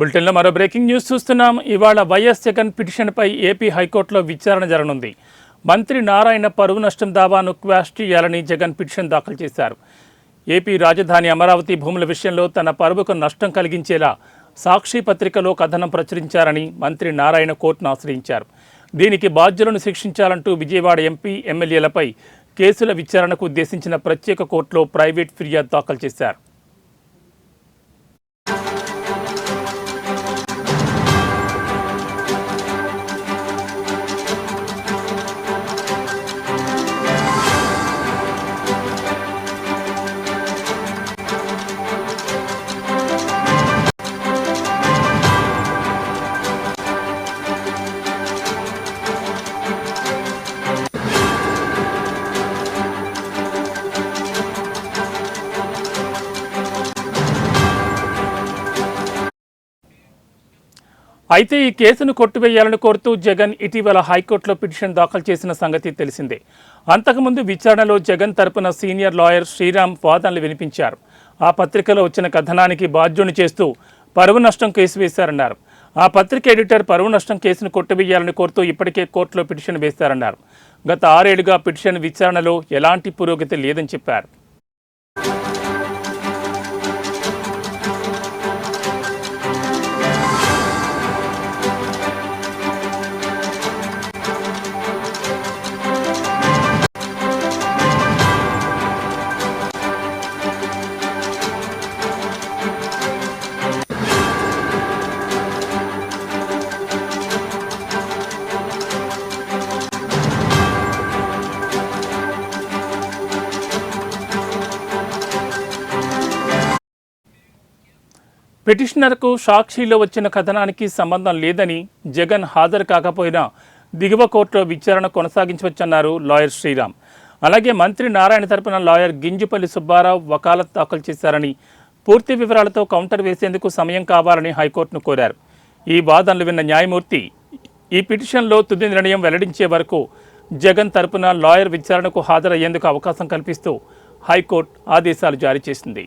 బులెటిన్లో మరో breaking news చూస్తున్నాం. ఇవాళ వైఎస్ జగన్ పిటిషన్పై ఏపీ హైకోర్టులో విచారణ జరగనుంది. మంత్రి నారాయణ పరువు నష్టం దావాను క్వాష్ చేయాలని జగన్ పిటిషన్ దాఖలు చేశారు. ఏపీ రాజధాని అమరావతి భూముల విషయంలో తన పరువుకు నష్టం కలిగించేలా సాక్షి పత్రికలో కథనం ప్రచురించారని మంత్రి నారాయణ కోర్టును ఆశ్రయించారు. దీనికి బాధ్యులను శిక్షించాలంటూ విజయవాడ ఎంపీ ఎమ్మెల్యేలపై కేసుల విచారణకు ఉద్దేశించిన ప్రత్యేక కోర్టులో ప్రైవేట్ ఫిర్యాదు దాఖలు చేశారు. అయితే ఈ కేసును కొట్టివేయాలని కోరుతూ జగన్ ఇటీవల హైకోర్టులో పిటిషన్ దాఖలు చేసిన సంగతి తెలిసిందే. అంతకుముందు విచారణలో జగన్ తరపున సీనియర్ లాయర్ శ్రీరామ్ వాదనలు వినిపించారు. ఆ పత్రికలో వచ్చిన కథనానికి బాధ్యుని చేస్తూ పరువు నష్టం కేసు వేశారన్నారు. ఆ పత్రిక ఎడిటర్ పరువు నష్టం కేసును కొట్టివేయాలని కోరుతూ ఇప్పటికే కోర్టులో పిటిషన్ వేశారన్నారు. గత 6 ఏళ్లుగా పిటిషన్ విచారణలో ఎలాంటి పురోగతి లేదని చెప్పారు. పిటిషనర్కు సాక్షిలో వచ్చిన కథనానికి సంబంధం లేదని, జగన్ హాజరు కాకపోయినా దిగువ కోర్టులో విచారణ కొనసాగించవచ్చన్నారు లాయర్ శ్రీరామ్. అలాగే మంత్రి నారాయణ తరపున లాయర్ గింజుపల్లి సుబ్బారావు వకాలత్ దాఖలు చేశారని, పూర్తి వివరాలతో కౌంటర్ వేసేందుకు సమయం కావాలని హైకోర్టును కోరారు. ఈ వాదనలు విన్న న్యాయమూర్తి ఈ పిటిషన్లో తుది నిర్ణయం వెల్లడించే వరకు జగన్ తరపున లాయర్ విచారణకు హాజరయ్యేందుకు అవకాశం కల్పిస్తూ హైకోర్టు ఆదేశాలు జారీ చేసింది.